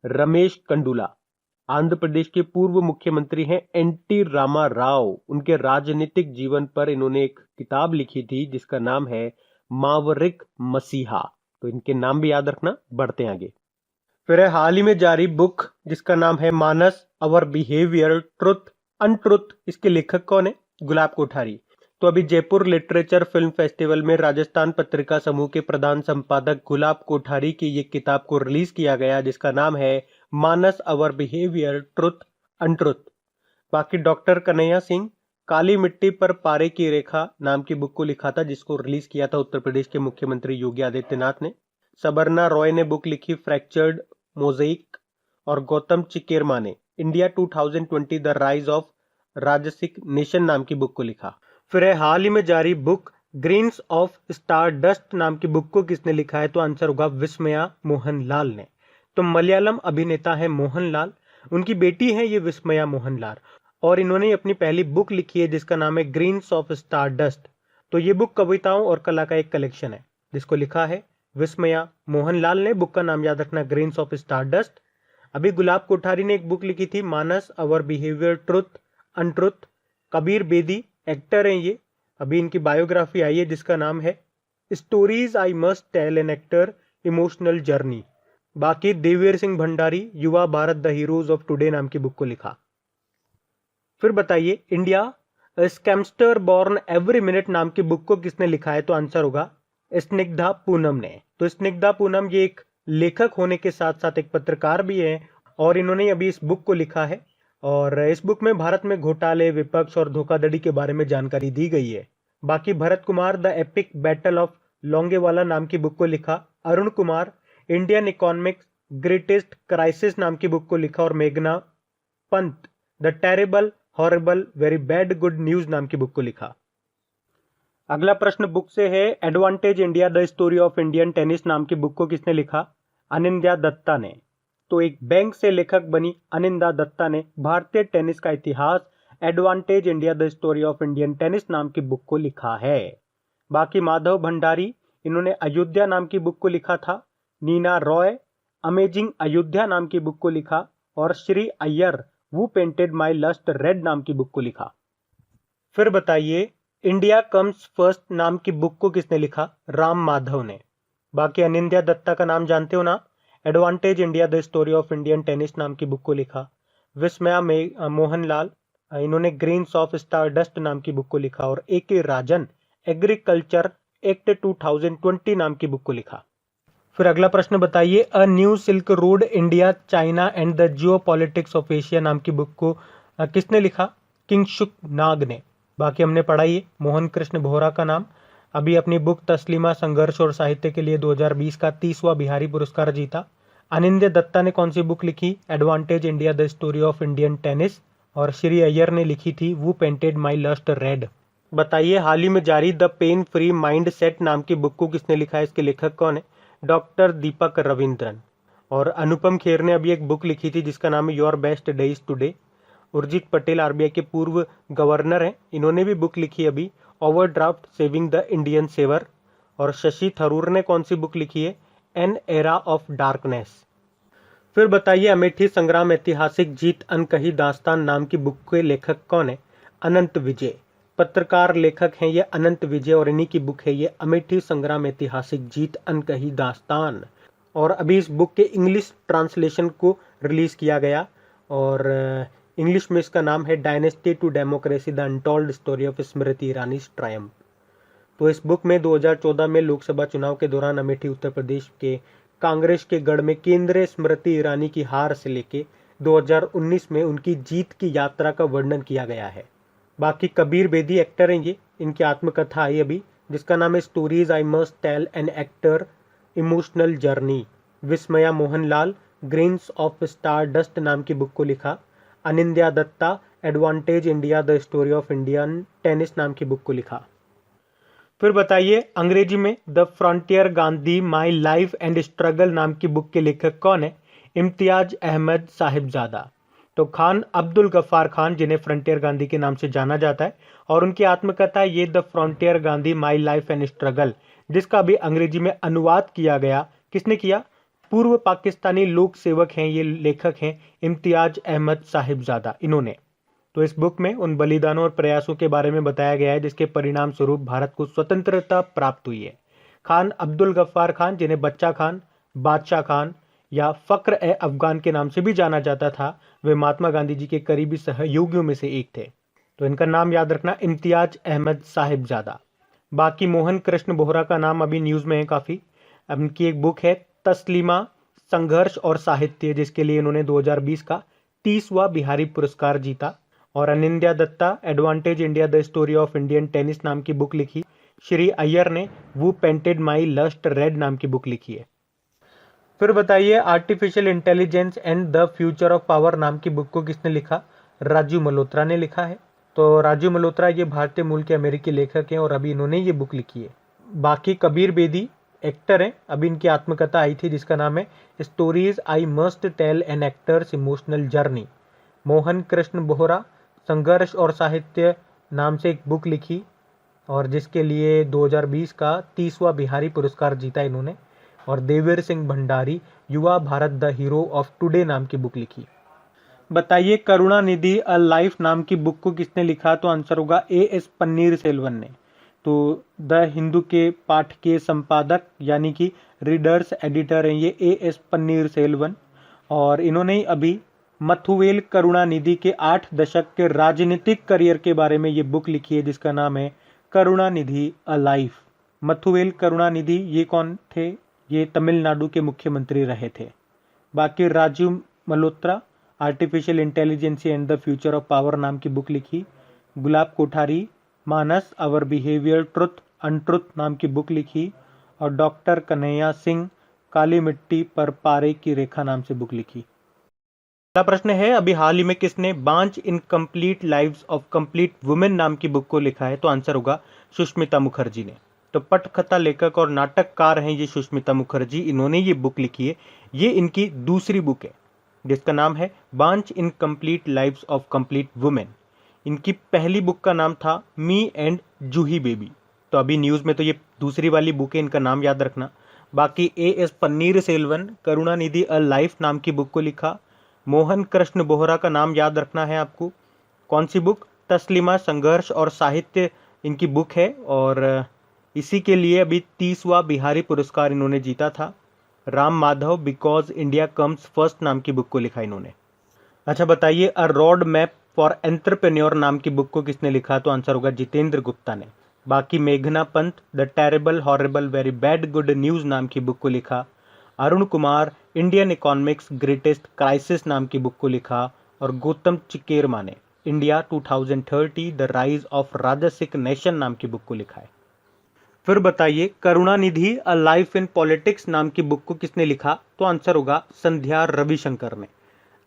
रमेश कंडुला आंध्र प्रदेश के पूर्व मुख्यमंत्री हैं एन.टी. रामा राव, उनके राजनीतिक जीवन पर इन्होंने एक किताब लिखी थी जिसका नाम है मावरिक मसीहा। तो इनके नाम भी याद रखना। बढ़ते हैं आगे। फिर है हाल ही में जारी बुक जिसका नाम है मानस अवर बिहेवियर ट्रुथ अनट्रुथ। इसके लेखक कौन है? गुलाब कोठारी। तो अभी जयपुर लिटरेचर फिल्म फेस्टिवल में राजस्थान पत्रिका समूह के प्रधान संपादक गुलाब कोठारी की ये किताब को रिलीज किया गया जिसका नाम है मानस अवर बिहेवियर ट्रुथ अनट्रुथ। बाकी डॉक्टर कन्हैया सिंह काली मिट्टी पर पारे की रेखा नाम की बुक को लिखा था जिसको रिलीज किया था उत्तर प्रदेश के मुख्यमंत्री योगी आदित्यनाथ ने। सबरना रॉय ने बुक लिखी फ्रैक्चर्ड मोज़ेइक। और गौतम चिकेरमा ने India 2020 the rise of rajasic nation नाम की बुक को लिखा। फिर है हाल ही में जारी book grains of star dust नाम की बुक को किसने लिखा है? तो आंसर होगा विस्मया मोहनलाल ने। तो मलयालम अभिनेता है मोहनलाल, उनकी बेटी है ये विस्मया मोहनलाल और इन्होंने अपनी पहली बुक लिखी है जिसका नाम है ग्रेन्स ऑफ स्टार डस्ट। तो ये बुक कविताओं और कला का एक कलेक्शन है जिसको लिखा है विस्मया मोहनलाल ने। बुक का नाम याद रखना ग्रेन्स ऑफ स्टार डस्ट। अभी गुलाब कोठारी ने एक बुक लिखी थी Manas our behaviour truth untruth. Kabir Bedi actor हैं ये, अभी इनकी बायोग्राफी आई है जिसका नाम है stories I must tell an actor emotional journey. बाकी Devir Singh Bhandari Yuva Bharat the heroes of today नाम की बुक को लिखा। फिर बताइए India scamster born every minute नाम की बुक को किसने लिखा है? तो आंसर होगा स्निग्धा पूनम ने। तो स्निग्धा पूनम ये एक लेखक होने के साथ साथ एक पत्रकार भी है और इन्होंने अभी इस बुक को लिखा है। और इस बुक में भारत में घोटाले विपक्ष और धोखाधड़ी के बारे में जानकारी दी गई है। बाकी Bharat Kumar the epic battle of Longewala नाम की बुक को लिखा। Arun Kumar Indian economics greatest crisis नाम की बुक को लिखा। और मेघना Pant the terrible horrible very bad good news नाम की बुक को लिखा। अगला प्रश्न बुक से है advantage India the story of Indian tennis नाम की बुक को किसने लिखा? अनिंद्या दत्ता ने। तो एक बैंक से लेखक बनी अनिंदा दत्ता ने भारतीय टेनिस का इतिहास advantage India the story of Indian tennis नाम की बुक को लिखा है। बाकी माधव भंडारी इन्होंने अयोध्या नाम की बुक को लिखा था। नीना रॉय अमेजिंग अयोध्या नाम की बुक को लिखा। और श्री अय्यर वो पेंटेड माई लस्ट रेड नाम की बुक को लिखा। फिर बताइए इंडिया कम्स फर्स्ट नाम की बुक को किसने लिखा? राम माधव ने। बाकी अनिंद्या दत्ता का नाम जानते हो ना, advantage India the story of Indian tennis नाम की बुक को लिखा। विस्मया मोहनलाल इन्होंने ग्रेन्स ऑफ स्टार डस्ट नाम की बुक को लिखा। और A.K. राजन एग्रीकल्चर एक्ट 2020 नाम की बुक को लिखा। फिर अगला प्रश्न बताइए a new silk road India China and the Jio politics of Asia नाम की बुक को किसने लिखा? किंगशुक नाग ने। बाकी हमने पढ़ा ये मोहन कृष्ण बोहरा का नाम अभी अपनी बुक तस्लीमा संघर्ष और साहित्य के लिए 2020 का 30वां बिहारी पुरस्कार जीता। अनिंद्य दत्ता ने कौन सी बुक लिखी? Advantage India the story of Indian tennis. और श्री अय्यर ने लिखी थी वो पेंटेड माई लस्ट रेड। बताइए हाल ही में जारी the pain free mind set नाम की बुक को किसने लिखा है? इसके लेखक कौन है? डॉक्टर दीपक रविंद्रन। और अनुपम खेर ने अभी एक बुक लिखी थी जिसका नाम है your best days today. Urjit Patel RBI के पूर्व गवर्नर हैं, इन्होंने भी बुक लिखी अभी overdraft saving the Indian saver. और शशि थरूर ने कौन सी बुक लिखी है? An era of darkness. फिर बताइए अमेठी संग्राम ऐतिहासिक जीत अनकही दास्तान नाम की बुक के लेखक कौन है? अनंत विजय। पत्रकार लेखक हैं ये अनंत विजय और इन्हीं की बुक है ये अमेठी संग्राम ऐतिहासिक जीत अनकही दास्तान। और अभी इस बुक के इंग्लिश ट्रांसलेशन को रिलीज किया गया और इंग्लिश में इसका नाम है dynasty to democracy the untold story of Smriti Irani triumph. तो इस बुक में 2014 में लोकसभा चुनाव के दौरान अमेठी उत्तर प्रदेश के कांग्रेस के गढ़ में केंद्रीय स्मृति ईरानी की हार से लेके 2019 में उनकी जीत की यात्रा का वर्णन किया गया है। बाकी कबीर बेदी एक्टर हैं ये, इनकी आत्मकथा आई अभी जिसका नाम है stories I must tell an actor emotional journey. Vismaya Mohanlal grains of star dust नाम की बुक को लिखा। Anindya Dutta advantage India the story of Indian tennis नाम की बुक को लिखा। फिर बताइए अंग्रेजी में the frontier Gandhi my life and struggle नाम की बुक के लेखक कौन है? इम्तियाज अहमद साहिबजादा। तो खान अब्दुल गफ्फार खान, जिन्हें फ्रंटियर गांधी के नाम से जाना जाता है, और उनकी आत्मकथा ये the frontier Gandhi my life and struggle, जिसका अभी अंग्रेजी में अनुवाद किया गया। किसने किया? पूर्व पाकिस्तानी लोक सेवक हैं ये, लेखक हैं इम्तियाज अहमद साहिबजादा, इन्होंने। तो इस बुक में उन बलिदानों और प्रयासों के बारे में बताया गया है जिसके परिणाम स्वरूप भारत को स्वतंत्रता प्राप्त हुई है। खान अब्दुल गफ्फार खान, जिन्हें बच्चा खान, बादशाह खान या फक्र ए अफगान के नाम से भी जाना जाता था, वे महात्मा गांधी जी के करीबी सहयोगियों में से एक थे। तो इनका नाम याद रखना, इम्तियाज अहमद साहिबजादा। बाकी मोहन कृष्ण बोहरा का नाम अभी न्यूज़ में है काफ़ी। अब इनकी एक बुक है तस्लीमा संघर्ष और साहित्य, जिसके लिए इन्होंने 2020 का 30वां बिहारी पुरस्कार जीता। और Anindya Dutta advantage India the story of Indian tennis नाम की बुक लिखी। श्री अय्यर ने वो पेंटेड माई लस्ट रेड नाम की बुक लिखी है। फिर बताइए artificial intelligence and the future of power नाम की बुक को किसने लिखा? राजू मल्होत्रा ने लिखा है। तो राजू मल्होत्रा ये भारतीय मूल के अमेरिकी लेखक हैं और अभी इन्होंने ये बुक लिखी है। बाकी कबीर बेदी एक्टर हैं, अभी इनकी आत्मकथा आई थी जिसका नाम है stories I must tell an actor's emotional journey. Mohan Krishna Bohra Sangharsh aur साहित्य नाम से एक बुक लिखी और जिसके लिए 2020 का 30वां बिहारी पुरस्कार जीता इन्होंने। और देवेर Singh Bhandari Yuva Bharat the hero of today नाम की बुक लिखी। बताइए करुणानिधि अ लाइफ नाम की बुक को किसने लिखा? तो आंसर होगा एएस पन्नीर सेल्वन ने। तो द हिंदू के पाठकीय संपादक यानी कि रीडर्स एडिटर हैं ये एएस पन्नीर सेल्वन, और इन्होंने ही अभी मथुवेल करुणानिधि के 8 दशक के राजनीतिक करियर के बारे में ये बुक लिखी है जिसका नाम है करुणानिधि अ लाइफ। मथुवेल करुणानिधि ये कौन थे? ये तमिलनाडु के मुख्यमंत्री रहे थे। बाकी Rajiv Malhotra artificial intelligence and the future of power नाम की बुक लिखी। Gulab Kothari Manas our behaviour truth untruth नाम की बुक लिखी। और डॉक्टर कन्हैया सिंह काली मिट्टी पर पारे की रेखा नाम से बुक लिखी। अगला प्रश्न है अभी हाल ही में किसने बांच in complete lives of complete women नाम की बुक को लिखा है? तो आंसर होगा सुष्मिता मुखर्जी ने। तो पटकथा लेखक और नाटककार हैं ये सुष्मिता मुखर्जी, इन्होंने ये बुक लिखी है। ये इनकी दूसरी बुक है जिसका नाम है बांच in complete lives of complete women. इनकी पहली बुक का नाम था मी एंड जूही बेबी। तो अभी न्यूज़ में तो ये दूसरी वाली बुक है, इनका नाम याद रखना। बाकी A S Panneer Selvan Karunanidhi a life नाम की बुक को लिखा। मोहन कृष्ण बोहरा का नाम याद रखना है आपको। कौन सी बुक? तस्लीमा संघर्ष और साहित्य इनकी बुक है, और इसी के लिए अभी 30वां बिहारी पुरस्कार इन्होंने जीता था। Ram Madhav because India comes first नाम की बुक को लिखा इन्होंने। अच्छा बताइए अ रोड मैप फॉर एंटरप्रेन्योर नाम की बुक को किसने लिखा? तो आंसर होगा जितेंद्र गुप्ता ने। बाकी मेघना Pant the terrible horrible very bad good news नाम की बुक को लिखा। Arun Kumar Indian economics greatest crisis नाम की बुक को लिखा। और गौतम चिकेरमा ने India 2030 the rise of rajasic nation नाम की बुक को लिखा है। फिर बताइए Karunanidhi a life in politics नाम की बुक को किसने लिखा? तो आंसर होगा संध्या रविशंकर ने।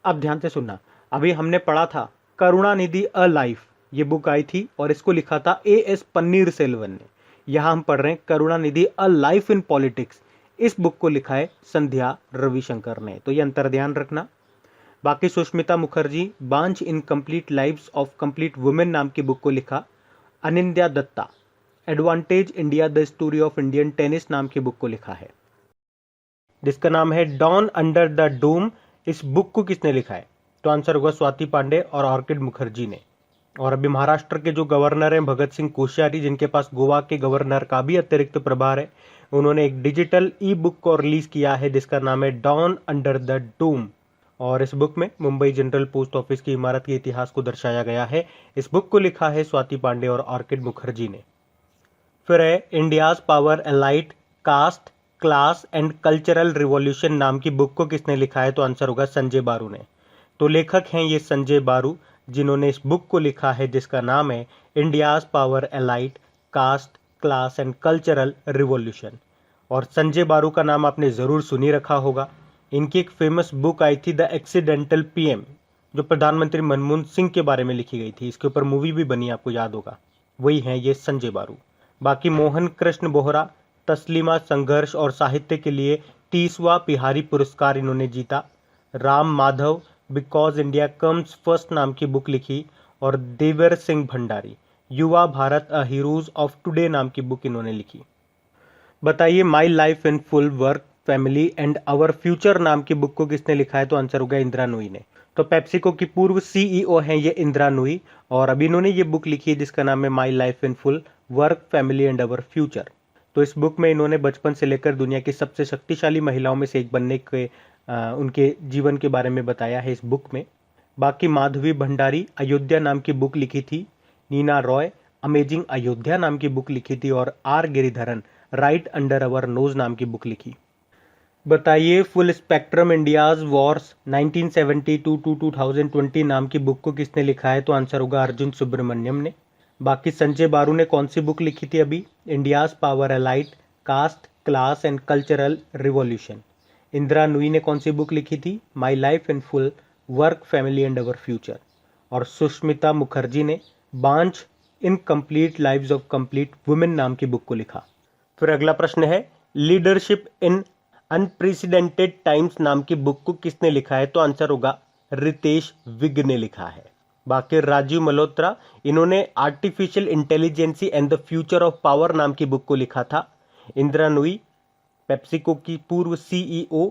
अब ध्यान से सुनना, अभी हमने पढ़ा था करुणानिधि अ लाइफ, ये बुक आई थी और इसको लिखा था एएस पन्नीर सेल्वन ने। यहाँ हम पढ़ रहे हैं Karunanidhi a life in politics, इस बुक को लिखा है संध्या रविशंकर ने। तो ये अंतर ध्यान रखना। बाकी सुष्मिता मुखर्जी बांच in complete lives of complete women नाम की बुक को लिखा। Anindya Dutta advantage India the story of Indian tennis नाम की बुक को लिखा है जिसका नाम है डॉन अंडर द डोम। इस बुक को किसने लिखा है? तो आंसर होगा स्वाति पांडे और ऑर्किड मुखर्जी ने। और अभी महाराष्ट्र के जो गवर्नर हैं भगत सिंह कोश्यारी, जिनके पास गोवा के गवर्नर का भी अतिरिक्त प्रभार है, उन्होंने एक डिजिटल ई बुक को रिलीज किया है जिसका नाम है डॉन अंडर द डोम। और इस बुक में मुंबई जनरल पोस्ट ऑफिस की इमारत के इतिहास को दर्शाया गया है। इस बुक को लिखा है स्वाति पांडे और ऑर्किड मुखर्जी ने। फिर है India's power elite caste class and cultural revolution नाम की बुक को किसने लिखा है? तो आंसर होगा संजय बारू ने। तो लेखक हैं ये संजय बारू, जिन्होंने इस बुक को लिखा है जिसका नाम है India's power elite caste class and cultural revolution. और संजय बारू का नाम आपने ज़रूर सुनी रखा होगा। इनकी एक फेमस बुक आई थी द एक्सीडेंटल पीएम, जो प्रधानमंत्री मनमोहन सिंह के बारे में लिखी गई थी। इसके ऊपर मूवी भी बनी, आपको याद होगा। वही हैं ये संजय बारू। बाकी मोहन कृष्ण बोहरा, तस्लीमा संघर्ष और साहित्य के लिए 30वां बिहारी पुरस्कार इन्होंने जीता। Ram Madhav because India comes first नाम की बुक लिखी। और Devar Singh Bhandari Yuva Bharat a heroes of today नाम की बुक इन्होंने लिखी। बताइए my life in full work family and our future नाम की बुक को किसने लिखा है? तो आंसर होगा इंदिरा नूई ने। तो पेप्सिको की पूर्व सीईओ हैं ये इंदिरा नूई, और अभी इन्होंने ये बुक लिखी है जिसका नाम है my life in full work family and our future. तो इस बुक में इन्होंने बचपन से लेकर दुनिया की सबसे शक्तिशाली महिलाओं में से एक बनने के उनके जीवन के बारे में बताया है इस बुक में। बाकी माधवी भंडारी अयोध्या नाम की बुक लिखी थी। नीना रॉय अमेजिंग अयोध्या नाम की बुक लिखी थी। और R Giridharan right under our nose नाम की बुक लिखी। बताइए full spectrum India's wars 1972 to 2020 नाम की बुक को किसने लिखा है? तो आंसर होगा अर्जुन सुब्रमण्यम ने। बाकी संजय बारू ने कौन सी बुक लिखी थी अभी? India's power elite caste class and cultural revolution. Indra Nooyi ने कौन सी बुक लिखी थी? My life in full work family and our future. और सुष्मिता मुखर्जी ने bunch in complete lives of complete women नाम की बुक को लिखा। फिर अगला प्रश्न है लीडरशिप इन अनप्रेसिडेंटेड टाइम्स नाम की बुक को किसने लिखा है? तो आंसर होगा रितेश विग ने लिखा है। बाकी राजीव मल्होत्रा, इन्होंने artificial intelligence and the future of power नाम की बुक को लिखा था। इंदिरा नूई पेप्सिको की पूर्व सीईओ,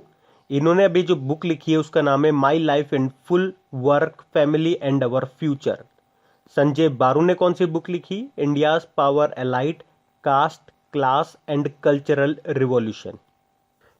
इन्होंने अभी जो बुक लिखी है उसका नाम है my life in full work family and our future. Sanjay Baru ने कौन सी बुक लिखी? India's power elite caste class and cultural revolution.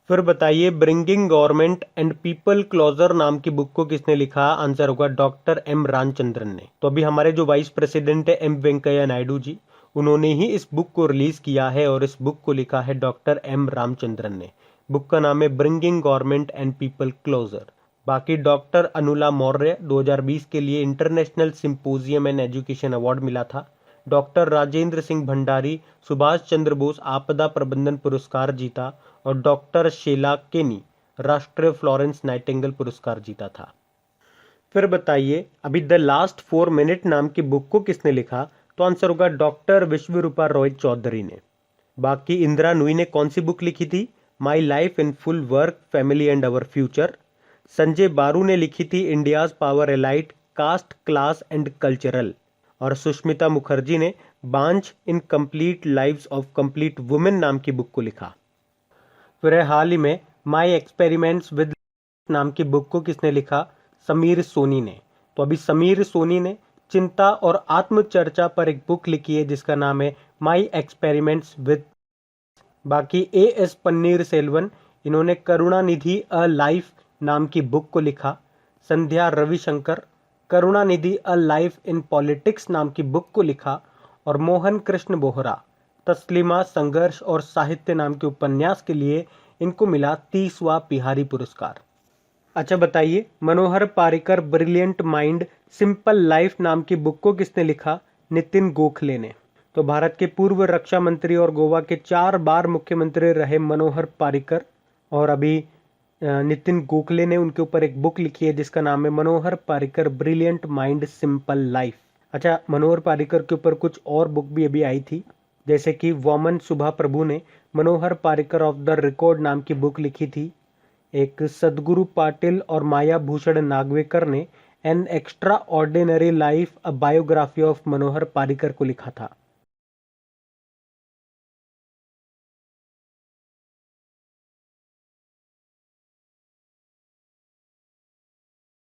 फिर बताइए bringing government and people closer नाम की बुक को किसने लिखा? आंसर होगा डॉक्टर एम रामचंद्रन ने। तो अभी हमारे जो वाइस प्रेसिडेंट है एम वेंकैया नायडू जी, उन्होंने ही इस बुक को रिलीज किया है और इस बुक को लिखा है डॉक्टर एम रामचंद्रन ने। बुक का नाम है bringing government and people closer. बाकी डॉक्टर अनुला मौर्य 2020 के लिए international symposium and education award मिला था। डॉक्टर राजेंद्र सिंह भंडारी सुभाष चंद्र बोस आपदा प्रबंधन पुरस्कार जीता। और डॉक्टर शीला केनी राष्ट्रीय फ्लोरेंस नाइटिंगेल पुरस्कार जीता था। फिर बताइए अभी द लास्ट 4 मिनट नाम की बुक को किसने लिखा? तो आंसर होगा डॉक्टर विश्वरूपा रॉय चौधरी ने। बाकी इंदिरा नूई ने कौन सी बुक लिखी थी? My life in full work family and our future. Sanjay Baru ने लिखी थी India's power elite caste class and cultural. और सुष्मिता मुखर्जी ने bunch in complete lives of complete women नाम की बुक को लिखा। फिर हाल ही में माई एक्सपेरिमेंट्स विद नाम की बुक को किसने लिखा? समीर सोनी ने। तो अभी समीर सोनी ने चिंता और आत्मचर्चा पर एक बुक लिखी है जिसका नाम है माई एक्सपेरिमेंट्स विद। बाकी एएस पन्नीर सेल्वन, इन्होंने करुणानिधि अ लाइफ नाम की बुक को लिखा। Sandhya Ravishankar Karunanidhi a life in politics नाम की बुक को लिखा। और मोहन कृष्ण बोहरा तस्लीमा संघर्ष और साहित्य नाम के उपन्यास के लिए इनको मिला 30वां बिहारी पुरस्कार। अच्छा बताइए Manohar Parrikar brilliant mind simple life नाम की बुक को किसने लिखा? नितिन गोखले ने। तो भारत के पूर्व रक्षा मंत्री और गोवा के 4 बार मुख्यमंत्री रहे मनोहर पारिकर, और अभी नितिन गोखले ने उनके ऊपर एक बुक लिखी है जिसका नाम है Manohar Parrikar brilliant mind simple life. अच्छा मनोहर पारिकर के ऊपर कुछ और बुक भी अभी आई थी, जैसे कि वोमन सुभा प्रभु ने मनोहर पारिकर ऑफ द रिकॉर्ड नाम की बुक लिखी थी। एक सदगुरु पाटिल और माया भूषण नागवेकर ने an extraordinary life a biography of Manohar Parrikar को लिखा था।